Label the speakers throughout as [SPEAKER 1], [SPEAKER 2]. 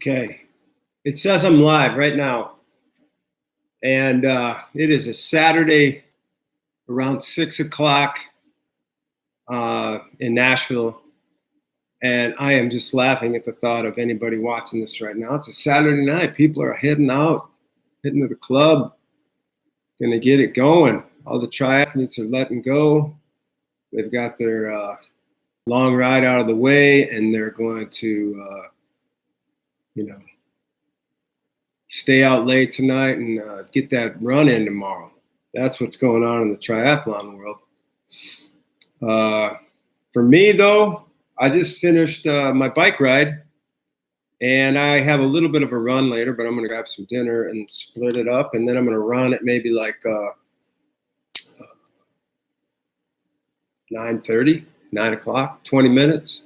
[SPEAKER 1] Okay. It says I'm live right now. And it is a Saturday around 6 o'clock in Nashville. And I am just laughing at the thought of anybody watching this right now. It's a Saturday night. People are heading out, heading to the club, going to get it going. All the triathletes are letting go. They've got their long ride out of the way, and they're going to, stay out late tonight and get that run in tomorrow. That's what's going on in the triathlon world. For me, though, I just finished my bike ride, and I have a little bit of a run later, but I'm going to grab some dinner and split it up, and then I'm going to run at maybe like 9:30, 9 o'clock, 20 minutes.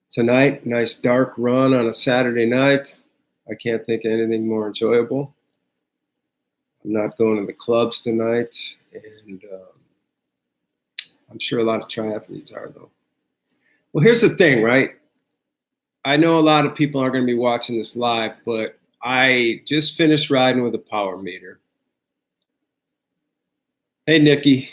[SPEAKER 1] Tonight, nice dark run on a Saturday night. I can't think of anything more enjoyable. I'm not going to the clubs tonight, and I'm sure a lot of triathletes are, though. Well, here's the thing, right? I know a lot of people aren't going to be watching this live, but I just finished riding with a power meter. Hey, Nikki.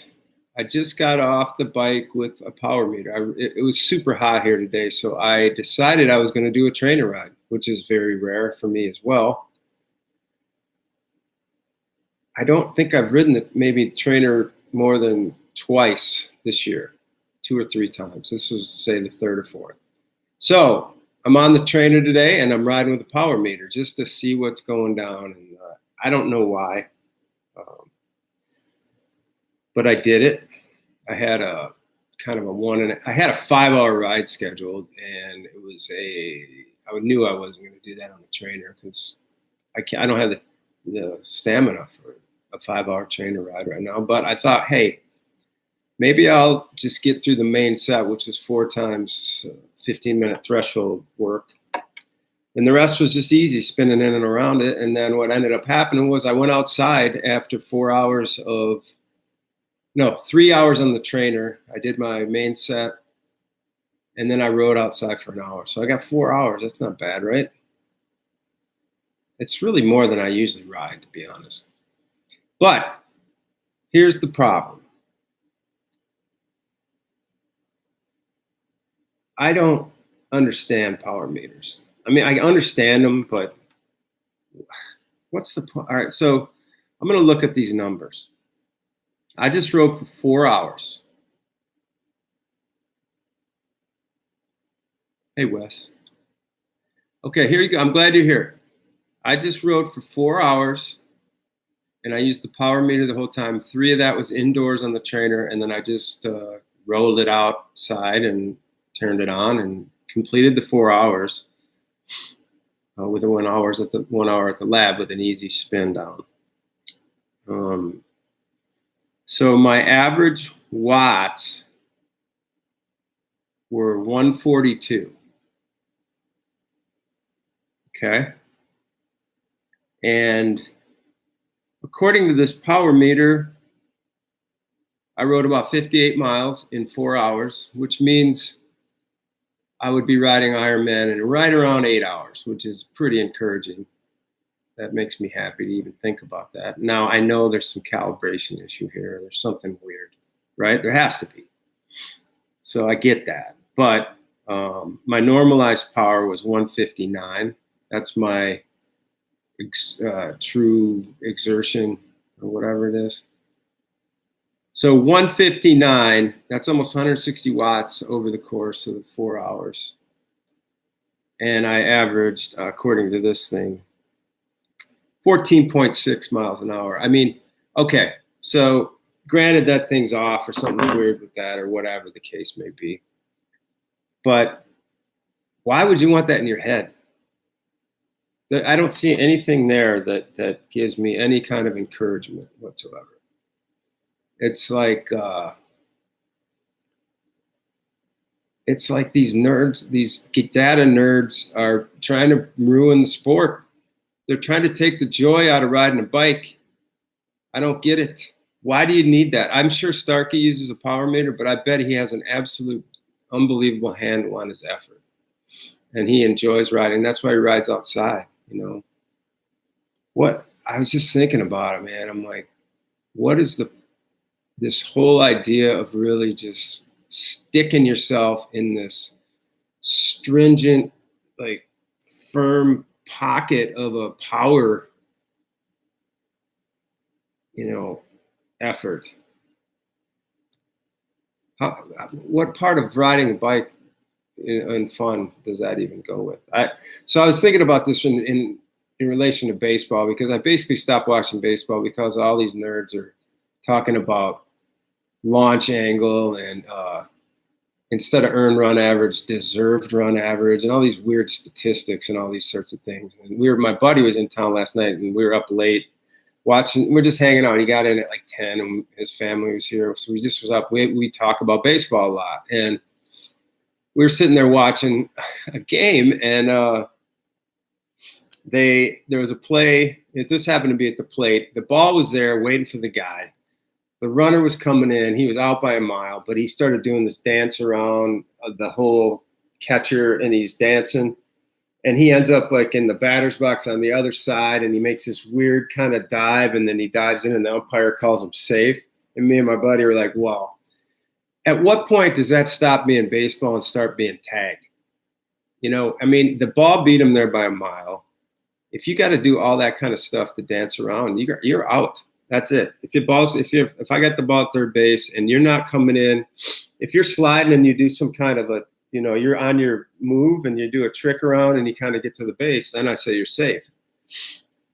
[SPEAKER 1] I just got off the bike with a power meter. It was super hot here today, so I decided I was going to do a trainer ride, which is very rare for me as well. I don't think I've ridden the maybe trainer more than twice this year, 2 or 3 times. This was, say, the 3rd or 4th. So I'm on the trainer today, and I'm riding with a power meter just to see what's going down. And I don't know why. But I did it. I had a kind of I had a 5-hour ride scheduled, and it was I knew I wasn't going to do that on the trainer because I don't have the stamina for a 5-hour trainer ride right now. But I thought, hey, maybe I'll just get through the main set, which was 4 times 15-minute threshold work. And the rest was just easy, spinning in and around it. And then what ended up happening was I went outside after 3 hours on the trainer. I did my main set, and then I rode outside for an hour. So I got 4 hours. That's not bad, right? It's really more than I usually ride, to be honest. But here's the problem. I don't understand power meters. I mean, I understand them, but what's the point? All right, so I'm going to look at these numbers. I just rode for 4 hours. Hey, Wes. Okay, here you go. I'm glad you're here. I just rode for 4 hours, and I used the power meter the whole time. 3 of that was indoors on the trainer, and then I just rolled it outside and turned it on and completed the 4 hours with the 1 hour at the lab with an easy spin down. So my average watts were 142. Okay. And according to this power meter, I rode about 58 miles in 4 hours, which means I would be riding Ironman in right around 8 hours, which is pretty encouraging. That makes me happy to even think about that. Now, I know there's some calibration issue here. There's something weird, right? There has to be. So I get that. But my normalized power was 159. That's my true exertion or whatever it is. So 159, that's almost 160 watts over the course of 4 hours. And I averaged, according to this thing, 14.6 miles an hour. I mean, okay, so granted that thing's off or something's weird with that or whatever the case may be. But why would you want that in your head? I don't see anything there that gives me any kind of encouragement whatsoever. It's like these nerds, these data nerds are trying to ruin the sport. They're trying to take the joy out of riding a bike. I don't get it. Why do you need that? I'm sure Starkey uses a power meter, but I bet he has an absolute unbelievable handle on his effort. and he enjoys riding. That's why he rides outside. What I was just thinking about it, man. I'm like, what is this whole idea of really just sticking yourself in this stringent, like firm pocket of a power, effort. What part of riding a bike and fun does that even go with? So I was thinking about this in relation to baseball, because I basically stopped watching baseball because all these nerds are talking about launch angle and instead of earned run average, deserved run average, and all these weird statistics and all these sorts of things. And my buddy was in town last night, and we were up late watching. We're just hanging out. He got in at like 10, and his family was here, so we just was up. We talk about baseball a lot, and we were sitting there watching a game, and there was a play. This happened to be at the plate. The ball was there, waiting for the guy. The runner was coming in. He was out by a mile, but he started doing this dance around the whole catcher, and he's dancing. And he ends up like in the batter's box on the other side, and he makes this weird kind of dive, and then he dives in, and the umpire calls him safe. And me and my buddy were like, wow. At what point does that stop being baseball and start being tag? I mean, the ball beat him there by a mile. If you got to do all that kind of stuff to dance around, you're out. That's it. If I got the ball at third base and you're not coming in, if you're sliding and you do some kind of you're on your move and you do a trick around and you kind of get to the base, then I say you're safe.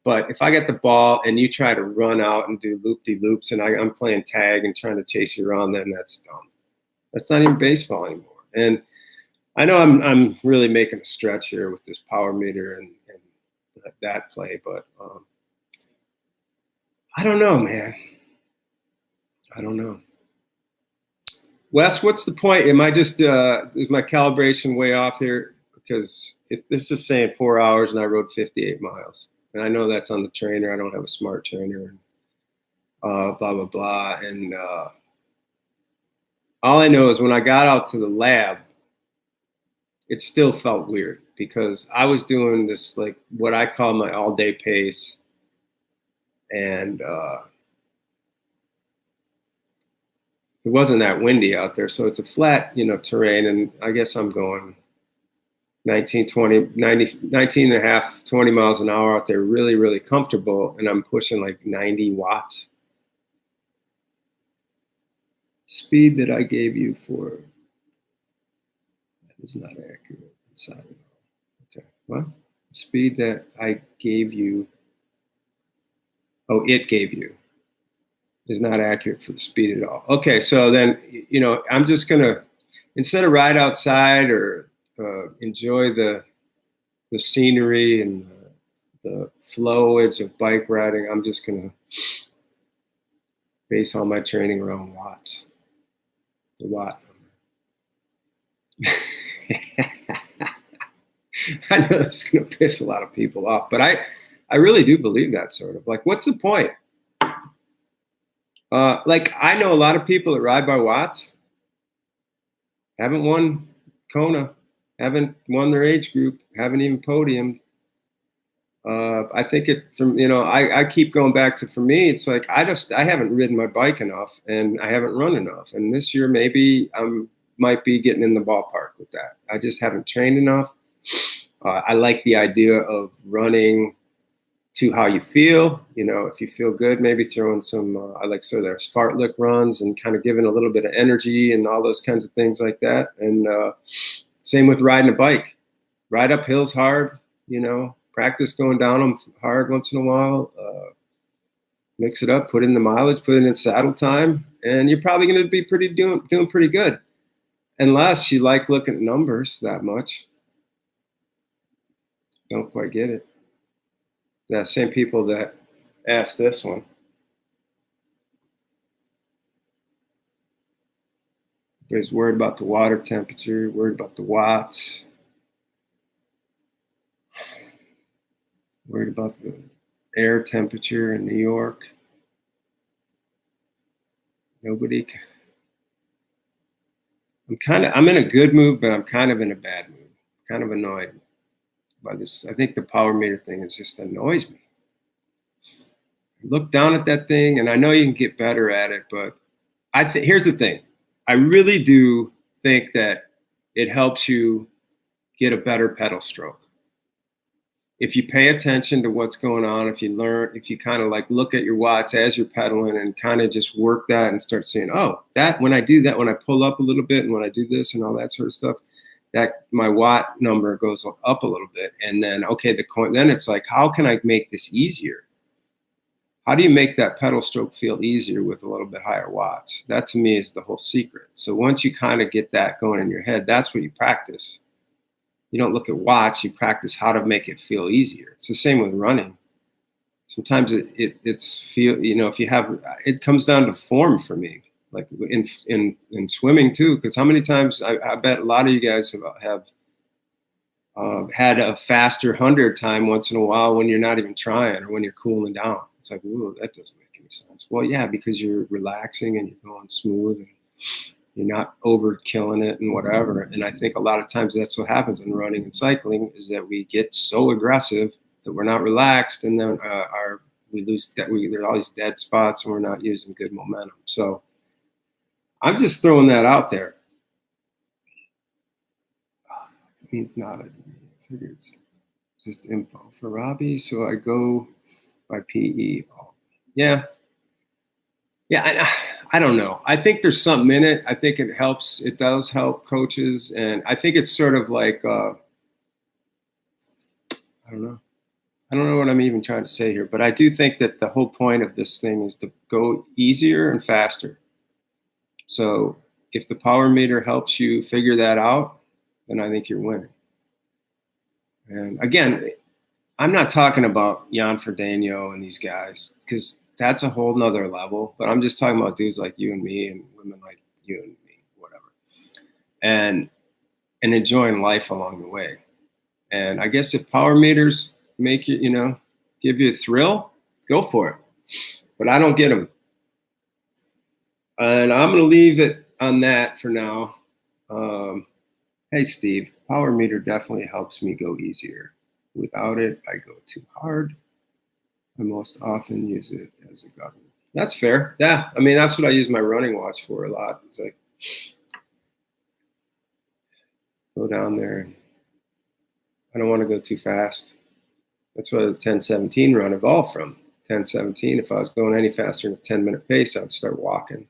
[SPEAKER 1] But if I get the ball and you try to run out and do loop-de-loops and I'm playing tag and trying to chase you around, then that's dumb. That's not even baseball anymore. And I know I'm really making a stretch here with this power meter and that play, but I don't know, man. I don't know. Wes, what's the point? Am I just is my calibration way off here? Because if this is saying 4 hours and I rode 58 miles, and I know that's on the trainer. I don't have a smart trainer, and blah blah blah. And all I know is when I got out to the lab, it still felt weird because I was doing this like what I call my all-day pace, and it wasn't that windy out there, so it's a flat, terrain, and I guess I'm going 19 and a half, 20 miles an hour out there, really, really comfortable, and I'm pushing like 90 watts. Speed that I gave you for that is not accurate inside. Okay, what? Speed that I gave you, it gave you, is not accurate for the speed at all. Okay, so then, I'm just gonna, instead of ride outside or enjoy the scenery and the flowage of bike riding, I'm just gonna base all my training around watts, the watt number. I know this is gonna piss a lot of people off, but I really do believe that sort of. Like, what's the point? Like, I know a lot of people that ride by watts, haven't won Kona, haven't won their age group, haven't even podiumed. I think I keep going back to, for me, it's like, I haven't ridden my bike enough and I haven't run enough. And this year, maybe might be getting in the ballpark with that. I just haven't trained enough. I like the idea of running to how you feel. If you feel good, maybe throwing some, I like, so there's fartlek runs and kind of giving a little bit of energy and all those kinds of things like that. And same with riding a bike. Ride up hills hard, practice going down them hard once in a while. Mix it up, put in the mileage, put it in saddle time, and you're probably going to be doing pretty good. Unless you like looking at numbers that much. Don't quite get it. Yeah, same people that asked this one. Everybody's worried about the water temperature, worried about the watts, worried about the air temperature in New York. I'm in a good mood, but I'm kind of in a bad mood kind of annoyed by this. I think the power meter thing is just annoys me. Look down at that thing, and I know you can get better at it, but here's the thing. I really do think that it helps you get a better pedal stroke. If you pay attention to what's going on, if you kind of like look at your watts as you're pedaling and kind of just work that and start saying, oh, that when I do that, when I pull up a little bit and when I do this and all that sort of stuff, that my watt number goes up a little bit. And then, okay, then it's like, how can I make this easier? How do you make that pedal stroke feel easier with a little bit higher watts? That to me is the whole secret. So once you kind of get that going in your head, that's what you practice. You don't look at watts, you practice how to make it feel easier. It's the same with running. Sometimes it's feel, if you have, it comes down to form for me, like in swimming too, because how many times I bet a lot of you guys have had a faster 100 time once in a while when you're not even trying or when you're cooling down. It's like, ooh, that doesn't make any sense. Well, yeah, because you're relaxing and you're going smooth and you're not over killing it and whatever. And I think a lot of times that's what happens in running and cycling is that we get so aggressive that we're not relaxed, and then we lose that. There are all these dead spots, and we're not using good momentum. So I'm just throwing that out there. It means not. I figure it's just info for Robbie. So I go by PE. Oh, yeah. Yeah, I don't know. I think there's something in it. I think it helps. It does help coaches. And I think it's sort of like, I don't know. I don't know what I'm even trying to say here. But I do think that the whole point of this thing is to go easier and faster. So if the power meter helps you figure that out, then I think you're winning. And again, I'm not talking about Jan Frodeno and these guys because that's a whole nother level. But I'm just talking about dudes like you and me and women like you and me, whatever, and enjoying life along the way. And I guess if power meters make you, give you a thrill, go for it. But I don't get them. And I'm going to leave it on that for now. Hey, Steve, power meter definitely helps me go easier. Without it, I go too hard. I most often use it as a governor. That's fair. Yeah, I mean, that's what I use my running watch for a lot. It's like, go down there. I don't want to go too fast. That's what the 10:17 run evolved from. 10:17, if I was going any faster than a 10-minute pace, I'd start walking.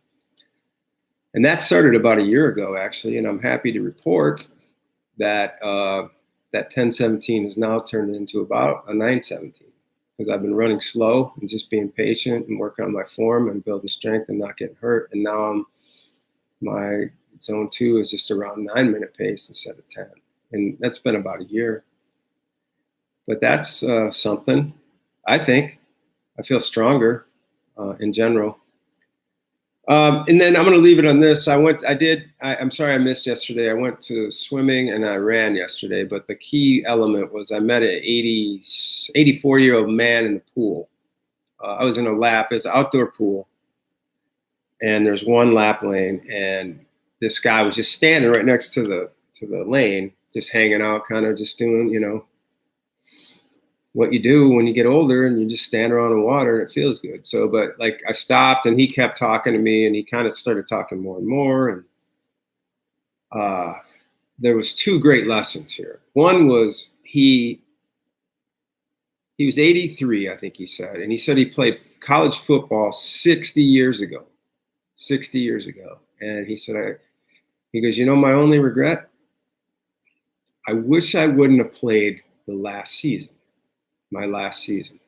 [SPEAKER 1] And that started about a year ago, actually, and I'm happy to report that that 10:17 has now turned into about a 9:17 because I've been running slow and just being patient and working on my form and building strength and not getting hurt. And now my zone 2 is just around 9-minute pace instead of 10. And that's been about a year. But that's something, I think. I feel stronger in general. And then I'm going to leave it on this. I'm sorry I missed yesterday. I went to swimming and I ran yesterday, but the key element was I met an 84-year-old man in the pool. I was in a lap. It's an outdoor pool. And there's one lap lane, and this guy was just standing right next to the lane, just hanging out, kind of just doing, what you do when you get older and you just stand around in water and it feels good. So, but like I stopped and he kept talking to me and he kind of started talking more and more. And there was 2 great lessons here. One was he was 83, I think he said. And he said he played college football 60 years ago. 60 years ago. And he said, he goes, my only regret? I wish I wouldn't have played the last season. My last season.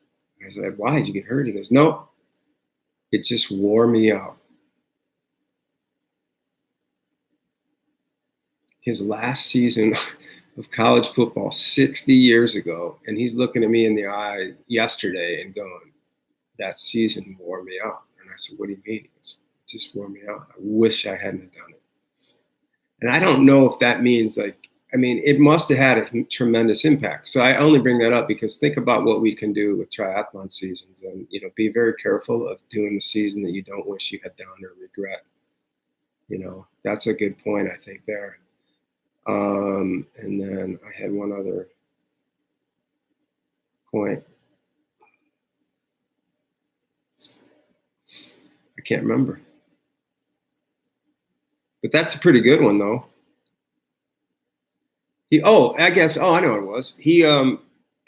[SPEAKER 1] I said, why did you get hurt? He goes, no, it just wore me out. His last season of college football 60 years ago, and he's looking at me in the eye yesterday and going, that season wore me out. And I said, what do you mean? He goes, it just wore me out. I wish I hadn't done it. And I don't know if that means it must have had a tremendous impact. So I only bring that up because think about what we can do with triathlon seasons and, be very careful of doing the season that you don't wish you had done or regret. That's a good point, I think, there. And then I had one other point. I can't remember. But that's a pretty good one, though. I guess, I know what it was.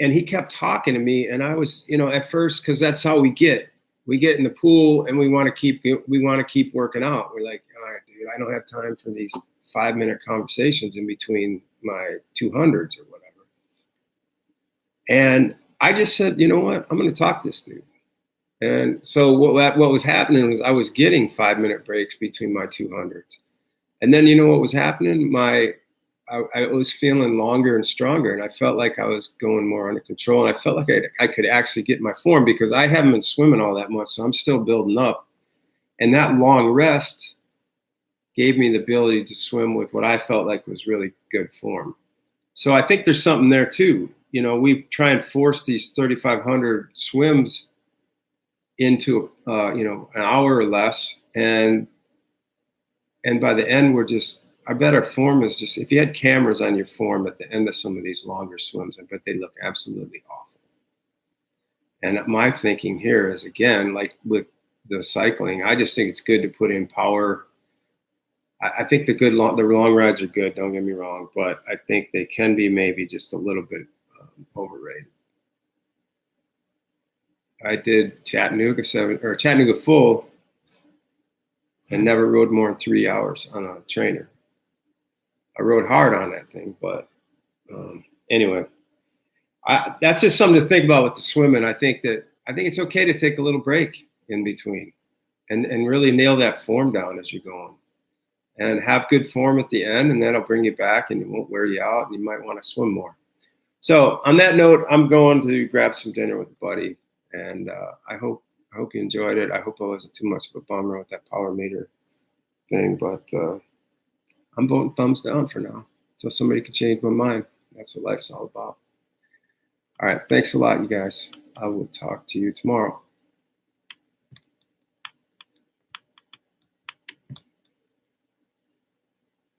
[SPEAKER 1] And he kept talking to me, and I was, at first, because that's how we get. We get in the pool, and we want to keep working out. We're like, all right, dude, I don't have time for these 5-minute conversations in between my 200s or whatever. And I just said, you know what? I'm going to talk to this dude. And so what was happening was I was getting 5-minute breaks between my 200s. And then, what was happening? I was feeling longer and stronger, and I felt like I was going more under control. And I felt like I could actually get my form, because I haven't been swimming all that much, so I'm still building up. And that long rest gave me the ability to swim with what I felt like was really good form. So I think there's something there too. We try and force these 3,500 swims into an hour or less, and by the end I bet our form is just, if you had cameras on your form at the end of some of these longer swims, I bet they look absolutely awful. And my thinking here is, again, like with the cycling, I just think it's good to put in power. I think the long rides are good, don't get me wrong, but I think they can be maybe just a little bit overrated. I did Chattanooga full, and never rode more than 3 hours on a trainer. I rode hard on that thing, but anyway, that's just something to think about with the swimming. I think it's okay to take a little break in between, and really nail that form down as you're going, and have good form at the end, and that'll bring you back, and it won't wear you out, and you might want to swim more. So on that note, I'm going to grab some dinner with a buddy, and I hope you enjoyed it. I hope I wasn't too much of a bummer with that power meter thing, but I'm voting thumbs down for now until somebody can change my mind. That's what life's all about. All right. Thanks a lot, you guys. I will talk to you tomorrow.